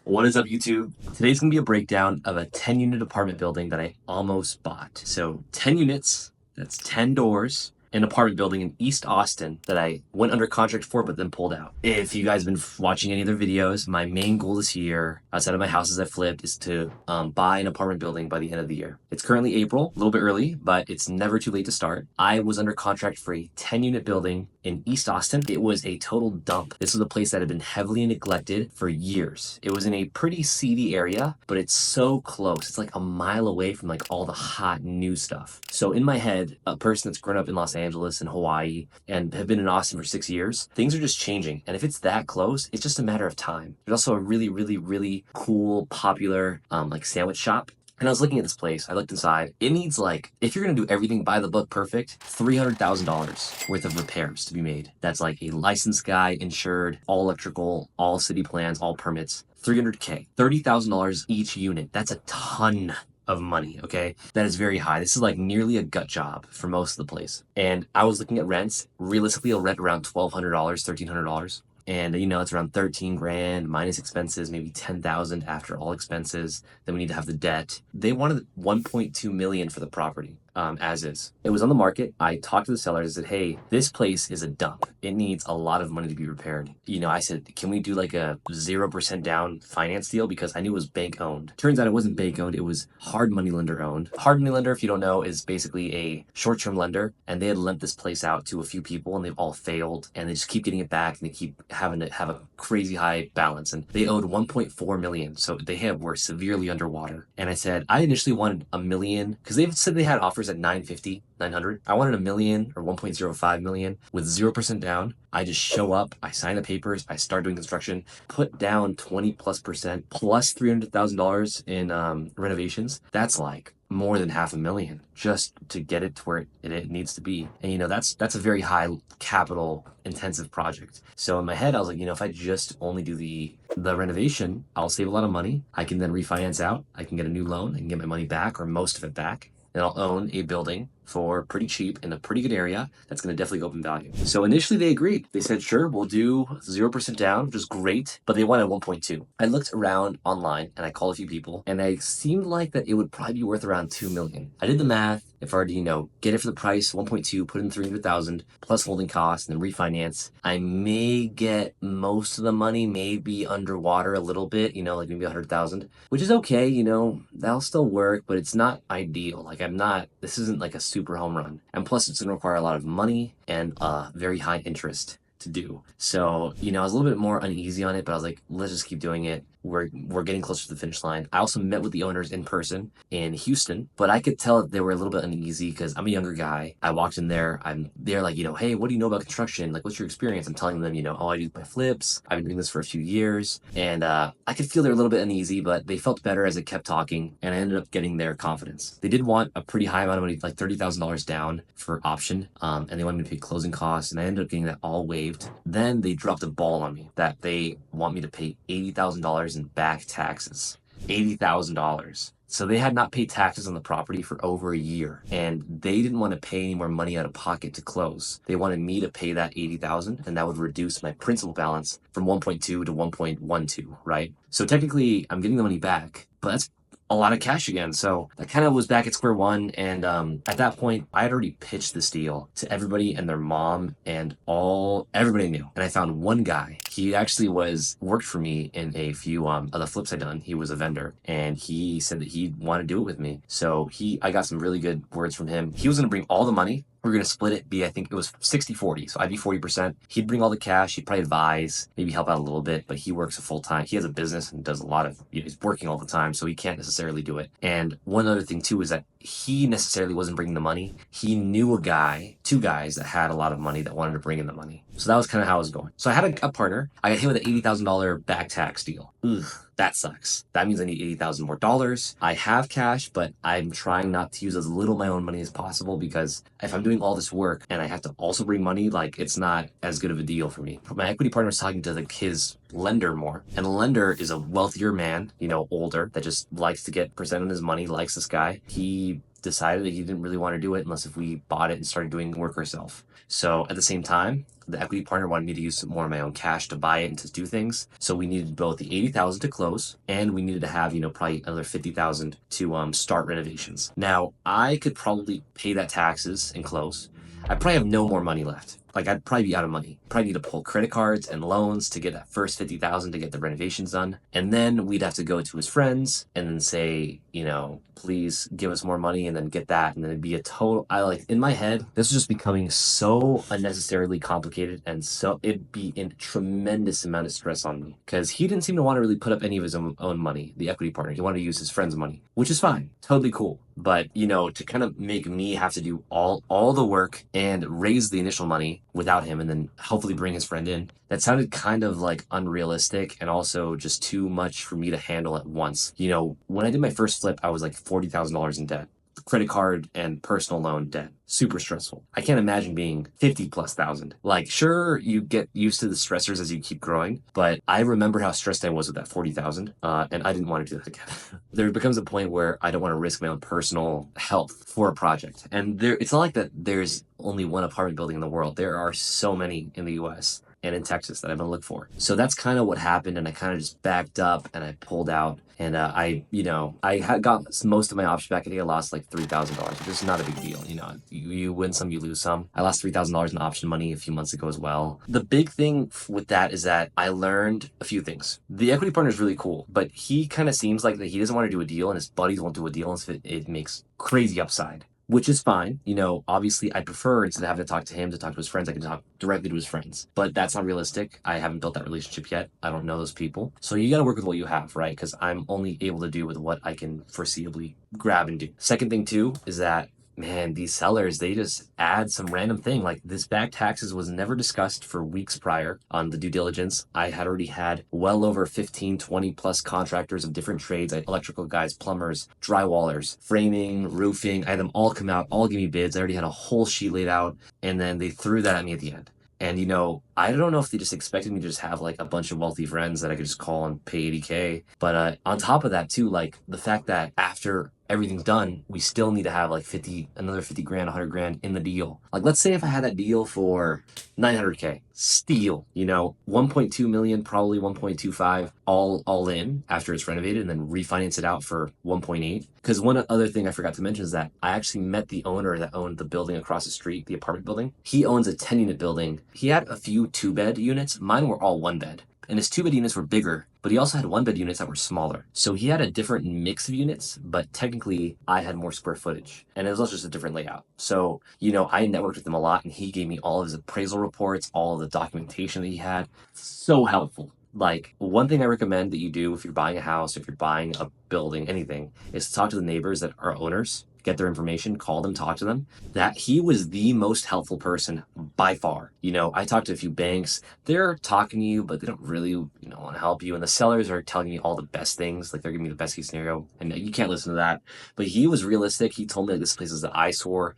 What is up, YouTube? Today's gonna be a breakdown of a 10 unit apartment building that I almost bought. So 10 units, that's 10 doors, an apartment building in East Austin that I went under contract for but then pulled out. If you guys have been watching any other videos, my main goal this year, outside of my houses I flipped, is to buy an apartment building by the end of the year. It's currently April, a little bit early, but it's never too late to start. I was under contract for a 10 unit building in East Austin. It was a total dump. This was a place that had been heavily neglected for years. It was in a pretty seedy area, but it's so close. It's like a mile away from like all the hot new stuff. So in my head, a person that's grown up in Los Angeles and Hawaii and have been in Austin for 6 years, things are just changing. And if it's that close, it's just a matter of time. There's also a really cool, popular like sandwich shop. And I was looking at this place. I looked inside. It needs, like, if you're going to do everything by the book perfect, $300,000 worth of repairs to be made. That's like a licensed guy, insured, all electrical, all city plans, all permits. $300K, $30,000 each unit. That's a ton of money, okay? That is very high. This is like nearly a gut job for most of the place. And I was looking at rents. Realistically, a rent around $1,200, $1,300. And it's around 13 grand minus expenses, maybe 10,000 after all expenses. Then we need to have the debt. They wanted 1.2 million for the property. As is. It was on the market. I talked to the sellers and said, hey, this place is a dump. It needs a lot of money to be repaired. I said, can we do like a 0% down finance deal? Because I knew it was bank owned. Turns out it wasn't bank owned. It was hard money lender owned. Hard money lender, if you don't know, is basically a short-term lender. And they had lent this place out to a few people and they've all failed. And they just keep getting it back and they keep having to have a crazy high balance. And they owed 1.4 million. So were severely underwater. And I said, I initially wanted a million because they said they had offers at 950, 900. I wanted a million or 1.05 million with 0% down. I just show up, I sign the papers, I start doing construction, put down 20+% plus $300,000 in renovations. That's like more than $500,000 just to get it to where it needs to be. And that's a very high capital intensive project. So in my head, I was like, if I just only do the renovation, I'll save a lot of money. I can then refinance out. I can get a new loan. I can get my money back or most of it back. And I'll own a building for pretty cheap in a pretty good area that's going to definitely go up in value. So initially they agreed. They said, sure, we'll do 0% down, which is great, but they wanted 1.2. I looked around online and I called a few people and it seemed like that it would probably be worth around 2 million. I did the math. If I were to, get it for the price, 1.2, put in 300,000 plus holding costs and then refinance, I may get most of the money, maybe underwater a little bit, like maybe 100,000, which is okay, that'll still work, but it's not ideal. Like this isn't like a super home run. And plus it's going to require a lot of money and very high interest to do. So, I was a little bit more uneasy on it, but I was like, let's just keep doing it. We're getting closer to the finish line. I also met with the owners in person in Houston, but I could tell that they were a little bit uneasy because I'm a younger guy. I walked in there. They're like, hey, what do you know about construction? Like, what's your experience? I'm telling them, oh, I do my flips. I've been doing this for a few years. And I could feel they're a little bit uneasy, but they felt better as I kept talking and I ended up getting their confidence. They did want a pretty high amount of money, like $30,000 down for option. And they wanted me to pay closing costs and I ended up getting that all waived. Then they dropped a ball on me that they want me to pay $80,000 in back taxes. $80,000. So they had not paid taxes on the property for over a year and they didn't want to pay any more money out of pocket to close. They wanted me to pay that 80,000 and that would reduce my principal balance from 1.2 to 1.12, right? So technically I'm getting the money back, but that's a lot of cash again. So that kind of was back at square one. And at that point, I had already pitched this deal to everybody and their mom and everybody knew. And I found one guy. He actually worked for me in a few of the flips I'd done. He was a vendor and he said that he wanted to do it with me. So I got some really good words from him. He was going to bring all the money. We're going to split it I think it was 60-40. So I'd be 40%. He'd bring all the cash. He'd probably advise, maybe help out a little bit, but he works a full time. He has a business and does a lot of, he's working all the time. So he can't necessarily do it. And one other thing too is that he necessarily wasn't bringing the money. He knew two guys that had a lot of money that wanted to bring in the money. So that was kind of how it was going. So I had a partner. I got hit with an $80,000 back tax deal. Ugh. That sucks. That means I need $80,000 more dollars. I have cash, but I'm trying not to use as little of my own money as possible because if I'm doing all this work and I have to also bring money, like it's not as good of a deal for me. My equity partner was talking to his lender more, and the lender is a wealthier man, older, that just likes to get percent on his money, likes this guy. He decided that he didn't really want to do it unless if we bought it and started doing work ourselves. So at the same time, the equity partner wanted me to use more of my own cash to buy it and to do things. So we needed both the 80,000 to close, and we needed to have, probably another 50,000 to start renovations. Now, I could probably pay that taxes and close. I probably have no more money left. Like, I'd probably be out of money. Probably need to pull credit cards and loans to get that first 50,000 to get the renovations done. And then we'd have to go to his friends and then say, please give us more money, and then get that. And then it'd be a total, in my head, this was just becoming so unnecessarily complicated. And so it'd be a tremendous amount of stress on me, because he didn't seem to want to really put up any of his own money, the equity partner. He wanted to use his friend's money, which is fine. Totally cool. But, to kind of make me have to do all the work and raise the initial money without him, and then hopefully bring his friend in, that sounded kind of like unrealistic, and also just too much for me to handle at once. When I did my first flip, I was like $40,000 in debt. Credit card and personal loan debt. Super stressful. I can't imagine being 50 plus thousand. Like, sure, you get used to the stressors as you keep growing, but I remember how stressed I was with that 40,000, and I didn't want to do that again. There becomes a point where I don't want to risk my own personal health for a project. And it's not like that there's only one apartment building in the world. There are so many in the US and in Texas that I'm gonna look for. So that's kind of what happened, and I kind of just backed up and I pulled out. And I had got most of my option back. I think I lost like $3,000, which is not a big deal. You win some, you lose some. I lost $3,000 in option money a few months ago as well. The big thing with that is that I learned a few things. The equity partner is really cool, but he kind of seems like that he doesn't want to do a deal, and his buddies won't do a deal unless it makes crazy upside. Which is fine. Obviously I prefer, instead of having to talk to him, to talk to his friends, I can talk directly to his friends. But that's not realistic. I haven't built that relationship yet. I don't know those people. So you got to work with what you have, right? Because I'm only able to do with what I can foreseeably grab and do. Second thing too is that, man, these sellers, they just add some random thing. Like, this back taxes was never discussed for weeks prior on the due diligence. I had already had well over 15, 20 plus contractors of different trades. I had electrical guys, plumbers, drywallers, framing, roofing. I had them all come out, all give me bids. I already had a whole sheet laid out, and then they threw that at me at the end. And, I don't know if they just expected me to just have like a bunch of wealthy friends that I could just call and pay 80K. But on top of that too, like the fact that after everything's done, we still need to have like another 50 grand, 100 grand in the deal. Like, let's say if I had that deal for 900K, steal, 1.2 million, probably 1.25, all in after it's renovated, and then refinance it out for 1.8. Because one other thing I forgot to mention is that I actually met the owner that owned the building across the street, the apartment building. He owns a 10-unit building. He had a few 2-bed units. Mine were all 1-bed. And his 2-bed units were bigger, but he also had 1-bed units that were smaller. So he had a different mix of units, but technically I had more square footage, and it was also just a different layout. So, I networked with him a lot, and he gave me all of his appraisal reports, all of the documentation that he had. So helpful. Like, one thing I recommend that you do if you're buying a house, if you're buying a building, anything, is to talk to the neighbors that are owners, get their information, call them, talk to them. That he was the most helpful person by far. I talked to a few banks. They're talking to you, but they don't really, want to help you. And the sellers are telling me all the best things. Like, they're giving me the best case scenario, and you can't listen to that. But he was realistic. He told me like, this place is an eyesore.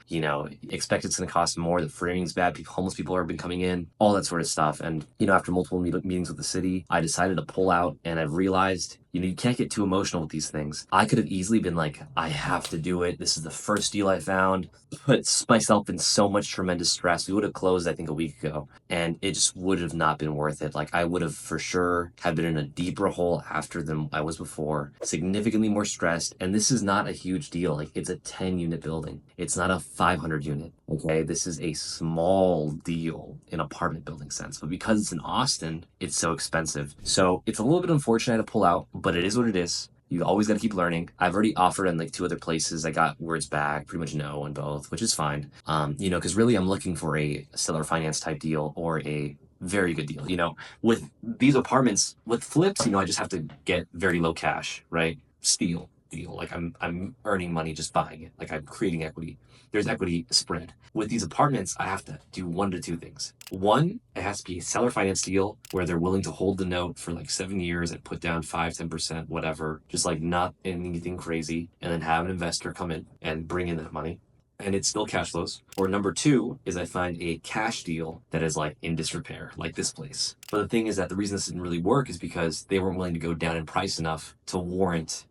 Expect it's going to cost more. The framing's bad. Homeless people have been coming in, all that sort of stuff. And, after multiple meetings with the city, I decided to pull out, and I've realized, you can't get too emotional with these things. I could have easily been like, I have to do it. This is the first deal I found. Put myself in so much tremendous stress. We would have closed, I think, a week ago, and it just would have not been worth it. Like, I would have for sure have been in a deeper hole after than I was before, significantly more stressed. And this is not a huge deal. Like, it's a 10-unit building. It's not a 500 unit. Okay, this is a small deal in apartment building sense, but because it's in Austin, it's so expensive. So it's a little bit unfortunate to pull out, but it is what it is. You always got to keep learning. I've already offered in like 2 other places. I got words back, pretty much no on both, which is fine. Because really I'm looking for a seller finance type deal or a very good deal. With these apartments, with flips, I just have to get very low cash, right? Steal deal. Like, I'm earning money just buying it. Like, I'm creating equity. There's equity spread. With these apartments, I have to do 1 to 2 things. One, it has to be a seller finance deal where they're willing to hold the note for like 7 years and put down 5-10%, whatever, just like not anything crazy, and then have an investor come in and bring in that money, and it still cash flows. Or number 2 is I find a cash deal that is like in disrepair, like this place. But the thing is that the reason this didn't really work is because they weren't willing to go down in price enough to warrant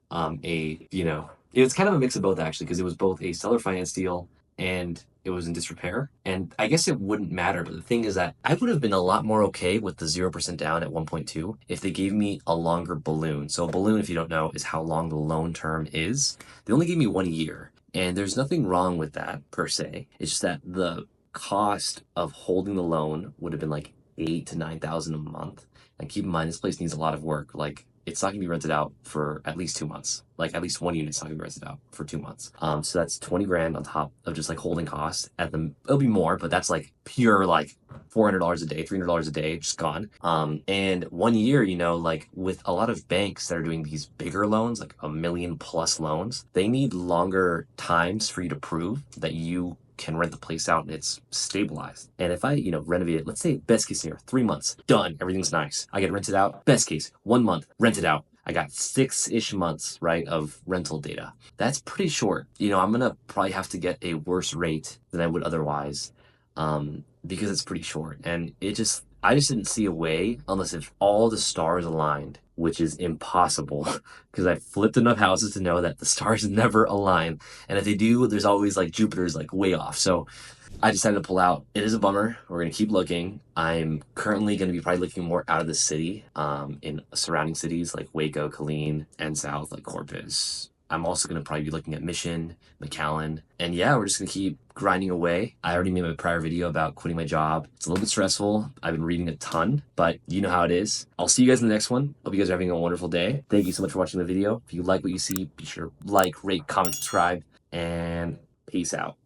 It was kind of a mix of both actually, because it was both a seller finance deal and it was in disrepair. And I guess it wouldn't matter, but the thing is that I would have been a lot more okay with the 0% down at 1.2 if they gave me a longer balloon. So a balloon, if you don't know, is how long the loan term is. They only gave me 1 year, and there's nothing wrong with that per se. It's just that the cost of holding the loan would have been like 8 to 9,000 a month. And keep in mind, this place needs a lot of work. Like, it's not gonna be rented out for at least 2 months. Like, at least one unit's not gonna be rented out for 2 months. So that's 20 grand on top of just like holding costs. It'll be more, but that's like pure like $400 a day, $300 a day, just gone. And 1 year, like with a lot of banks that are doing these bigger loans, like a million plus loans, they need longer times for you to prove that you can rent the place out and it's stabilized. And if I, renovate it, let's say best case scenario, 3 months, done, everything's nice. I get rented out. Best case, 1 month, rented out. I got 6-ish months, right, of rental data. That's pretty short. I'm gonna probably have to get a worse rate than I would otherwise, because it's pretty short. And I just didn't see a way unless if all the stars aligned, which is impossible because I flipped enough houses to know that the stars never align. And if they do, there's always like Jupiter's like way off. So I decided to pull out. It is a bummer. We're going to keep looking. I'm currently going to be probably looking more out of the city, in surrounding cities like Waco, Killeen, and south like Corpus. I'm also going to probably be looking at Mission, McAllen. And yeah, we're just going to keep grinding away. I already made my prior video about quitting my job. It's a little bit stressful. I've been reading a ton, but you know how it is. I'll see you guys in the next one. Hope you guys are having a wonderful day. Thank you so much for watching the video. If you like what you see, be sure to like, rate, comment, subscribe, and peace out.